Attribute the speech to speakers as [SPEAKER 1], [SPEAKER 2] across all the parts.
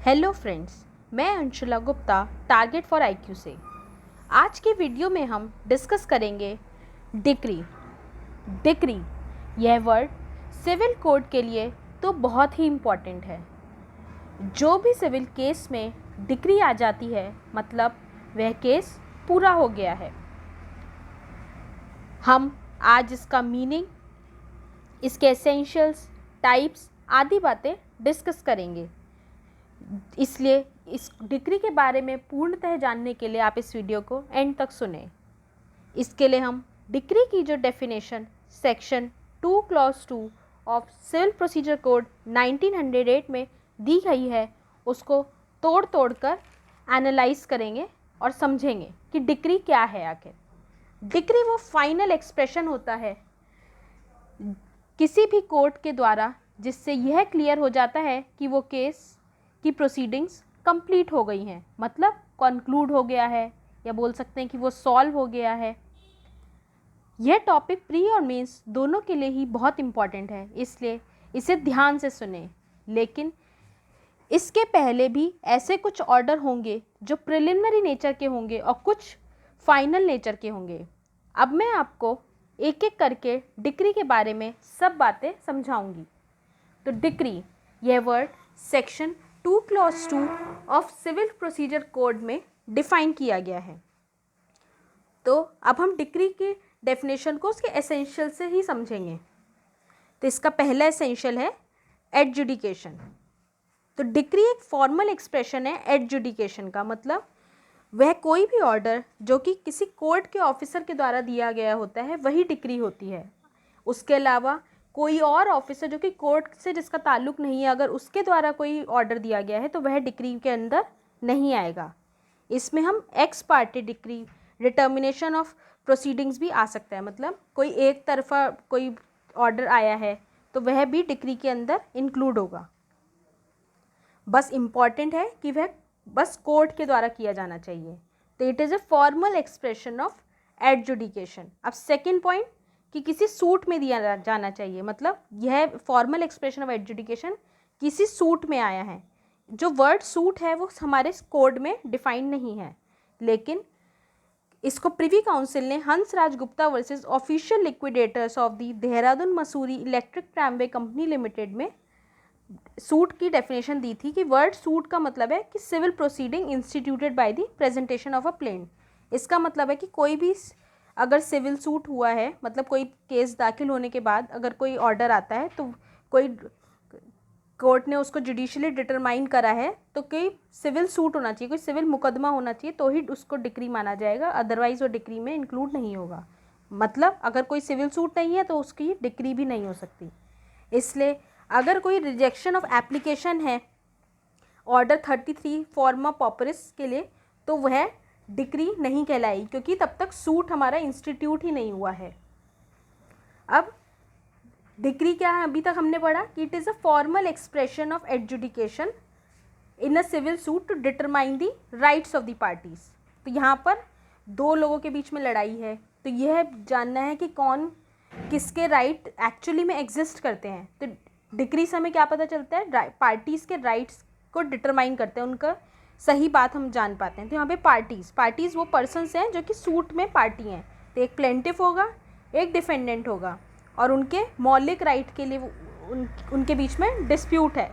[SPEAKER 1] Hello friends, मैं Anshula Gupta target for IQ से। आज की वीडियो में हम डिस्कस करेंगे डिक्री। डिक्री यह वर्ड सिविल कोड के लिए तो बहुत ही इम्पॉर्टेंट है। जो भी सिविल केस में डिक्री आ जाती है मतलब वह केस पूरा हो गया है। हम आज इसका मीनिंग, इसके एसेंशियल्स, टाइप्स आदि बातें डिस्कस करेंगे। इसलिए इस डिक्री के बारे में पूर्णतः जानने के लिए आप इस वीडियो को एंड तक सुने। इसके लिए हम डिक्री की जो definition section 2 clause 2 of civil procedure code 1908 में दी गई है उसको तोड़ तोड़ कर एनालाइज करेंगे और समझेंगे कि डिक्री क्या है। आखिर डिक्री वो फाइनल एक्सप्रेशन होता है किसी भी कोर्ट के द्वारा जिससे यह क्लियर हो जाता है कि वो केस की प्रोसीडिंग्स कंप्लीट हो गई हैं, मतलब कंक्लूड हो गया है, या बोल सकते हैं कि वो सॉल्व हो गया है। यह टॉपिक प्री और मेंस दोनों के लिए ही बहुत इम्पॉर्टेंट है, इसलिए इसे ध्यान से सुने। लेकिन इसके पहले भी ऐसे कुछ ऑर्डर होंगे जो प्रिलिमिनरी नेचर के होंगे और कुछ फाइनल नेचर के होंगे। अब मैं आपको एक एक करके डिक्री के बारे में सब बातें समझाऊंगी। तो डिक्री यह word section 2 clause 2 of civil procedure code में डिफाइन किया गया है। तो अब हम डिक्री के डेफिनेशन को उसके एसेंशियल से ही समझेंगे। तो इसका पहला एसेंशियल है एडजुडिकेशन। तो डिक्री एक फॉर्मल एक्सप्रेशन है एडजुडिकेशन का, मतलब वह कोई भी ऑर्डर जो कि किसी कोर्ट के ऑफिसर के द्वारा दिया गया होता है वही डिक्री होती है। उसके अलावा कोई और ऑफिसर जो कि कोर्ट से जिसका ताल्लुक नहीं है, अगर उसके द्वारा कोई ऑर्डर दिया गया है तो वह डिक्री के अंदर नहीं आएगा। इसमें हम x party decree, determination of proceedings भी आ सकता है, मतलब कोई एक तरफा कोई ऑर्डर आया है तो वह भी डिक्री के अंदर इंक्लूड होगा। बस इम्पॉर्टेंट है कि वह बस कोर्ट के द्वारा किया जाना चाहिए। तो it is a formal expression of adjudication. अब सेकेंड पॉइंट कि किसी सूट में दिया जाना चाहिए, मतलब यह फॉर्मल एक्सप्रेशन ऑफ एडजुडिकेशन किसी सूट में आया है। जो वर्ड सूट है वो हमारे कोड में डिफाइन नहीं है, लेकिन इसको प्रिवी काउंसिल ने Hansraj Gupta versus official liquidators of the Dehradun Mussoorie electric tramway company limited में सूट की डेफिनेशन दी थी कि वर्ड सूट का मतलब है कि civil proceeding instituted by the presentation of a plain. इसका मतलब है कि कोई भी अगर सिविल सूट हुआ है, मतलब कोई केस दाखिल होने के बाद अगर कोई ऑर्डर आता है तो कोई कोर्ट ने उसको जुडिशियली डिटरमाइन करा है तो कोई सिविल सूट होना चाहिए, कोई सिविल मुकदमा होना चाहिए तो ही उसको डिक्री माना जाएगा, अदरवाइज वो डिक्री में इंक्लूड नहीं होगा। मतलब अगर कोई सिविल सूट नहीं है तो उसकी डिक्री भी नहीं हो सकती। इसलिए अगर कोई रिजेक्शन ऑफ एप्लीकेशन है ऑर्डर 33 फॉर्मा पॉपरिस के लिए तो वह डिक्री नहीं कहलाई, क्योंकि तब तक सूट हमारा इंस्टीट्यूट ही नहीं हुआ है। अब डिक्री क्या है, अभी तक हमने पढ़ा कि it is a formal expression of adjudication in a civil suit to determine the rights of the parties. तो यहाँ पर दो लोगों के बीच में लड़ाई है, तो यह जानना है कि कौन किसके राइट एक्चुअली में एग्जिस्ट करते हैं। तो डिक्री से हमें क्या पता चलता है, पार्टीज़ के राइट्स को डिटरमाइन करते हैं, उनका सही बात हम जान पाते हैं। तो यहाँ पे पार्टीज़ वो पर्सन्स हैं जो कि सूट में पार्टी हैं। तो एक प्लेंटिफ होगा, एक डिफेंडेंट होगा, और उनके मौलिक राइट के लिए उनके बीच में डिस्प्यूट है,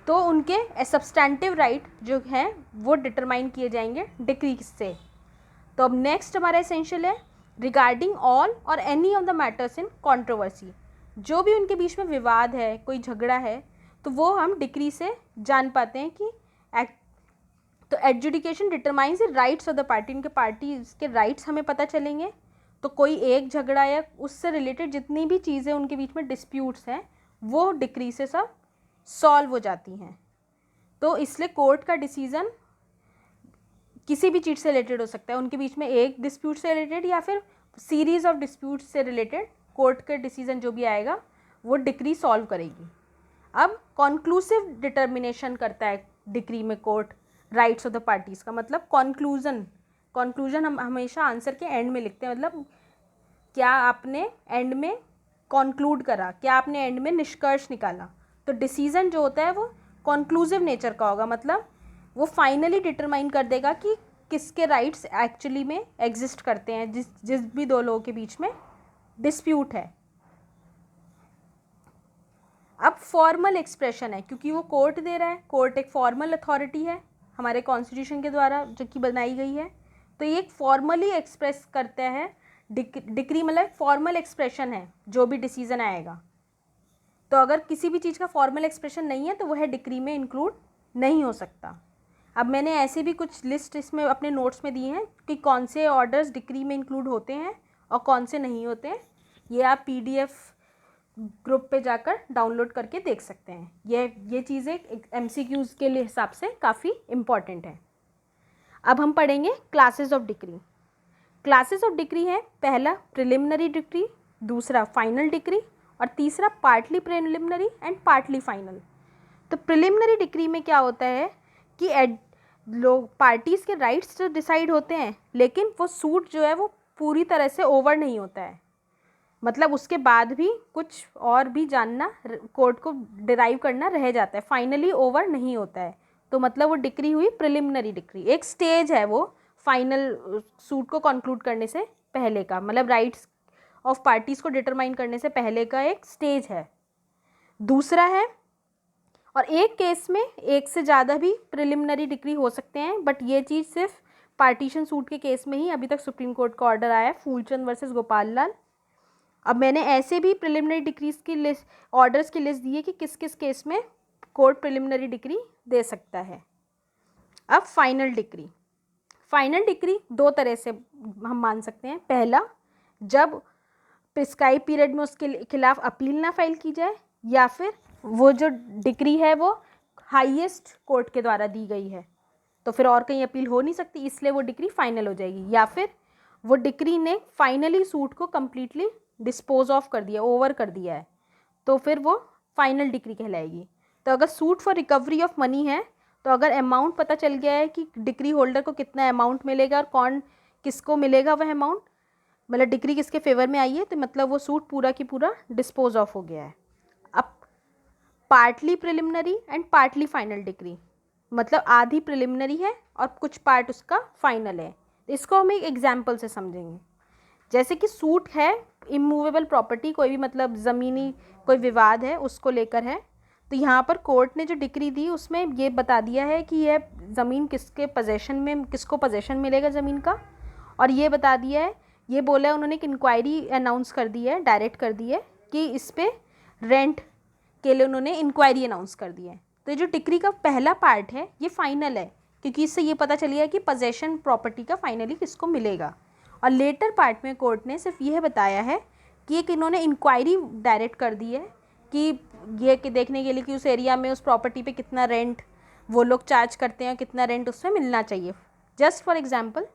[SPEAKER 1] तो उनके सब्सटेंटिव राइट जो हैं वो डिटरमाइन किए जाएंगे डिक्री से। तो अब नेक्स्ट हमारा एसेंशियल है रिगार्डिंग ऑल और any of the matters in controversy. जो भी उनके बीच में विवाद है, कोई झगड़ा है, तो वो हम डिक्री से जान पाते हैं कि तो adjudication determines the rights of the party. उनके पार्टी के राइट्स हमें पता चलेंगे। तो कोई एक झगड़ा या उससे रिलेटेड जितनी भी चीज़ें उनके बीच में डिस्प्यूट्स हैं वो डिक्री से सब सॉल्व हो जाती हैं। तो इसलिए कोर्ट का डिसीज़न किसी भी चीज़ से रिलेटेड हो सकता है, उनके बीच में एक डिस्प्यूट से रिलेटेड या फिर सीरीज़ ऑफ डिस्प्यूट से रिलेटेड कोर्ट का डिसीज़न जो भी आएगा वो डिक्री सॉल्व करेगी। अब कॉन्क्लूसिव डिटर्मिनेशन करता है डिक्री में court rights of the parties का, मतलब कॉन्क्लूजन हम हमेशा आंसर के एंड में लिखते हैं, मतलब क्या आपने एंड में कॉन्क्लूड करा, क्या आपने एंड में निष्कर्ष निकाला। तो डिसीज़न जो होता है वो कॉन्क्लूसिव नेचर का होगा, मतलब वो फाइनली डिटरमाइन कर देगा कि किसके राइट्स एक्चुअली में एग्जिस्ट करते हैं, जिस भी दो लोगों के बीच में डिस्प्यूट है। अब फॉर्मल एक्सप्रेशन है, क्योंकि वो कोर्ट दे रहा है, कोर्ट एक फॉर्मल अथॉरिटी है हमारे कॉन्स्टिट्यूशन के द्वारा जो कि बनाई गई है, तो ये एक फॉर्मली एक्सप्रेस करता है। डिक्री मतलब फॉर्मल एक्सप्रेशन है जो भी डिसीजन आएगा। तो अगर किसी भी चीज़ का फॉर्मल एक्सप्रेशन नहीं है तो वह डिक्री में इंक्लूड नहीं हो सकता। अब मैंने ऐसे भी कुछ लिस्ट इसमें अपने नोट्स में दी हैं कि कौन से ऑर्डर्स डिक्री में इंक्लूड होते हैं और कौन से नहीं होते हैं। ये आप PDF ग्रुप पे जाकर डाउनलोड करके देख सकते हैं। ये चीज़ें MCQs के लिए हिसाब से काफ़ी इम्पॉर्टेंट है। अब हम पढ़ेंगे classes of decree. Classes of decree है, पहला प्रिलिमिनरी डिक्री, दूसरा फाइनल डिक्री और तीसरा partly preliminary and partly final. तो प्रिलिमिनरी डिक्री में क्या होता है कि लोग पार्टीज़ के राइट्स तो डिसाइड होते हैं, लेकिन वो सूट जो है वो पूरी तरह से ओवर नहीं होता है, मतलब उसके बाद भी कुछ और भी जानना कोर्ट को डिराइव करना रह जाता है, फाइनली ओवर नहीं होता है। तो मतलब वो डिक्री हुई प्रिलिमिनरी डिक्री, एक स्टेज है वो फाइनल सूट को कंक्लूड करने से पहले का, मतलब राइट्स ऑफ पार्टीज़ को डिटरमाइन करने से पहले का एक स्टेज है। दूसरा है, और एक केस में एक से ज़्यादा भी प्रिलिमिनरी डिक्री हो सकते हैं, बट ये चीज़ सिर्फ पार्टीशन सूट के केस में ही अभी तक सुप्रीम कोर्ट का ऑर्डर आया है, फूलचंद वर्सेस गोपाल लाल। अब मैंने ऐसे भी प्रिलिमिनरी डिक्रीज की लिस्ट, ऑर्डर्स की लिस्ट दी है कि किस किस केस में कोर्ट प्रिलिमिनरी डिक्री दे सकता है। अब फाइनल डिक्री, फाइनल डिक्री दो तरह से हम मान सकते हैं। पहला, जब प्रिस्क्राइब पीरियड में उसके खिलाफ अपील ना फाइल की जाए, या फिर वो जो डिक्री है वो हाईएस्ट कोर्ट के द्वारा दी गई है, तो फिर और कहीं अपील हो नहीं सकती, इसलिए वो डिक्री फाइनल हो जाएगी। या फिर वो डिक्री ने फाइनली सूट को कम्प्लीटली डिस्पोज ऑफ कर दिया, ओवर कर दिया है, तो फिर वो फाइनल डिक्री कहलाएगी। तो अगर suit for recovery of money है, तो अगर अमाउंट पता चल गया है कि डिक्री होल्डर को कितना अमाउंट मिलेगा और कौन किसको मिलेगा वह अमाउंट, मतलब डिक्री किसके फेवर में आई है, तो मतलब वो सूट पूरा की पूरा डिस्पोज ऑफ हो गया है। अब partly preliminary and partly final decree, मतलब आधी प्रिलिमिनरी है और कुछ पार्ट उसका फाइनल है। इसको हम एक एग्जाम्पल से समझेंगे। जैसे कि सूट है इमूवेबल प्रॉपर्टी, कोई भी मतलब ज़मीनी कोई विवाद है उसको लेकर है, तो यहाँ पर कोर्ट ने जो डिक्री दी उसमें ये बता दिया है कि यह ज़मीन किसके पोजेशन में, किसको पोजेशन मिलेगा ज़मीन का, और ये बता दिया है, ये बोला है उन्होंने कि इंक्वायरी अनाउंस कर दी है, डायरेक्ट कर दी है कि इस पर रेंट के लिए उन्होंने इंक्वायरी अनाउंस कर दी है। तो ये जो डिक्री का पहला पार्ट है ये फाइनल है, क्योंकि इससे ये पता चलिए कि पोजेशन प्रॉपर्टी का फाइनली किसको मिलेगा। और लेटर पार्ट में कोर्ट ने सिर्फ यह बताया है कि एक इन्होंने इंक्वायरी डायरेक्ट कर दी है कि ये कि देखने के लिए कि उस एरिया में उस प्रॉपर्टी पे कितना रेंट वो लोग चार्ज करते हैं, कितना रेंट उसमें मिलना चाहिए, जस्ट फॉर एग्जांपल।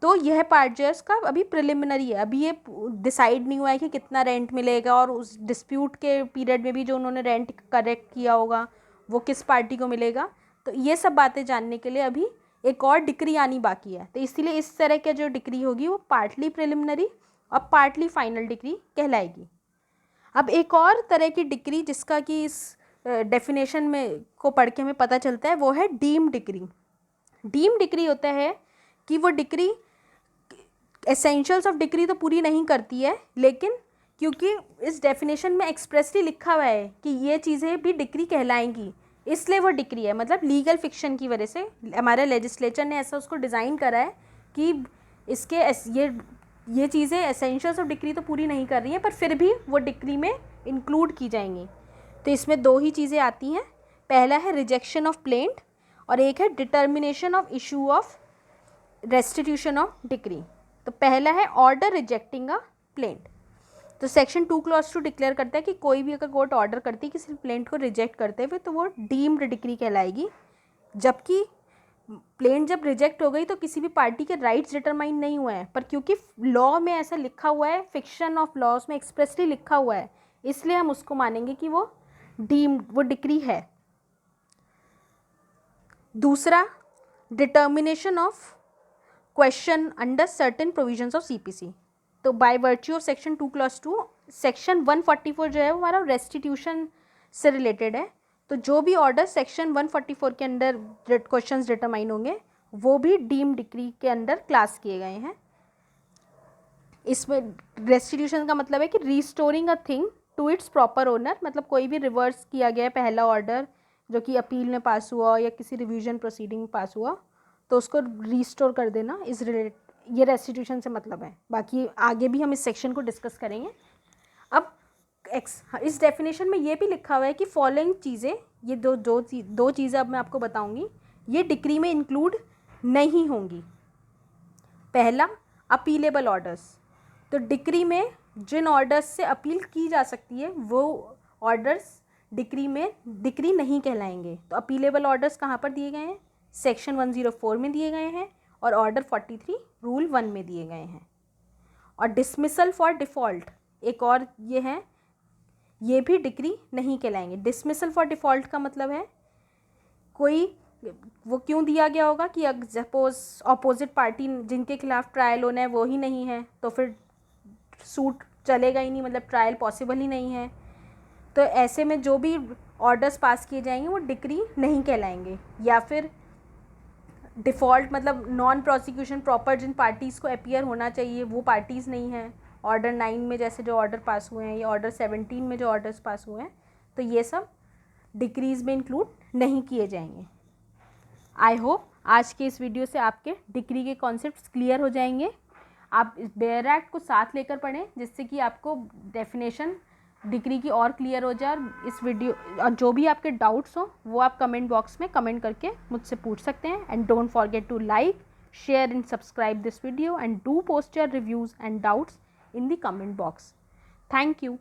[SPEAKER 1] तो यह पार्ट जो है उसका अभी प्रिलिमिनरी है, अभी ये डिसाइड नहीं हुआ है कि कितना रेंट मिलेगा, और उस डिस्प्यूट के पीरियड में भी जो उन्होंने रेंट करेक्ट किया होगा वो किस पार्टी को मिलेगा। तो ये सब बातें जानने के लिए अभी एक और डिक्री आनी बाकी है, तो इसीलिए इस तरह की जो डिक्री होगी वो पार्टली प्रिलिमिनरी और पार्टली फाइनल डिक्री कहलाएगी। अब एक और तरह की डिक्री जिसका कि इस डेफिनेशन में को पढ़ के हमें पता चलता है वो है डीम डिक्री। डीम डिक्री होता है कि वो डिक्री एसेंशियल्स ऑफ डिक्री तो पूरी नहीं करती है, लेकिन क्योंकि इस डेफिनेशन में एक्सप्रेसली लिखा हुआ है कि ये चीज़ें भी डिक्री कहलाएंगी, इसलिए वो डिक्री है। मतलब लीगल फिक्शन की वजह से हमारे लेजिस्लेचर ने ऐसा उसको डिज़ाइन करा है कि इसके ये चीज़ें एसेंशियल्स ऑफ डिक्री तो पूरी नहीं कर रही हैं, पर फिर भी वो डिक्री में इंक्लूड की जाएंगी। तो इसमें दो ही चीज़ें आती हैं, पहला है रिजेक्शन ऑफ प्लेंट और एक है determination of issue of restitution of decree. तो पहला है ऑर्डर रिजेक्टिंग अ प्लेंट। तो सेक्शन 2 क्लॉज 2 डिक्लेयर करता है कि कोई भी अगर कोर्ट ऑर्डर करती है किसी प्लेंट को रिजेक्ट करते हुए तो वो डीम्ड डिक्री कहलाएगी। जबकि प्लेंट जब रिजेक्ट हो गई तो किसी भी पार्टी के राइट्स डिटरमाइन नहीं हुए हैं, पर क्योंकि लॉ में ऐसा लिखा हुआ है, फिक्शन ऑफ लॉज में एक्सप्रेसली लिखा हुआ है, इसलिए हम उसको मानेंगे कि वो डीम्ड, वो डिक्री है। दूसरा, determination of question under certain provisions of CPC। तो by virtue of section 2 clause 2 section 144 जो है वो हमारा रेस्टिट्यूशन से रिलेटेड है। तो जो भी ऑर्डर सेक्शन 144 के अंडर क्वेश्चंस डिटरमाइन होंगे वो भी डीम डिक्री के अंडर क्लास किए गए हैं। इसमें रेस्टिट्यूशन का मतलब है कि restoring a thing to its proper owner, मतलब कोई भी रिवर्स किया गया पहला ऑर्डर जो कि अपील में पास हुआ या किसी रिवीजन प्रोसीडिंग में पास हुआ तो उसको रिस्टोर कर देना इस रिलेट, ये रेस्टिट्यूशन से मतलब है। बाकी आगे भी हम इस सेक्शन को डिस्कस करेंगे। अब इस डेफिनेशन में ये भी लिखा हुआ है कि फॉलोइंग चीज़ें, ये दो चीज़ें अब मैं आपको बताऊंगी, ये डिक्री में इंक्लूड नहीं होंगी। पहला, अपीलेबल ऑर्डर्स, तो डिक्री में जिन ऑर्डर्स से अपील की जा सकती है वो ऑर्डर्स डिक्री में डिक्री नहीं कहलाएंगे। तो अपीलेबल ऑर्डर्स कहाँ पर दिए गए हैं? सेक्शन 104 में दिए गए हैं और ऑर्डर 43 रूल 1 में दिए गए हैं। और डिसमिसल फॉर डिफ़ॉल्ट एक और ये है, ये भी डिक्री नहीं कहलाएंगे। डिसमिसल फॉर डिफ़ॉल्ट का मतलब है कोई वो क्यों दिया गया होगा कि सपोज अपोजिट पार्टी जिनके खिलाफ ट्रायल होना है वो ही नहीं है तो फिर सूट चलेगा ही नहीं, मतलब ट्रायल पॉसिबल ही नहीं है। तो ऐसे में जो भी ऑर्डर्स पास किए जाएंगे वो डिक्री नहीं कहलाएंगे। या फिर डिफ़ॉल्ट मतलब नॉन प्रोसिक्यूशन प्रॉपर जिन पार्टीज़ को अपीयर होना चाहिए वो पार्टीज़ नहीं हैं, ऑर्डर 9 में जैसे जो ऑर्डर पास हुए हैं या ऑर्डर 17 में जो ऑर्डर्स पास हुए हैं, तो ये सब डिक्रीज़ में इंक्लूड नहीं किए जाएंगे। आई होप आज के इस वीडियो से आपके डिक्री के कॉन्सेप्ट्स क्लियर हो जाएंगे। आप इस बेयर एक्ट को साथ लेकर पढ़ें जिससे कि आपको डेफिनेशन डिक्री की और क्लियर हो जाए। और इस वीडियो और जो भी आपके डाउट्स हो वो आप कमेंट बॉक्स में कमेंट करके मुझसे पूछ सकते हैं। And don't forget to like, share and subscribe this video and do post your reviews and doubts in the comment box. Thank you.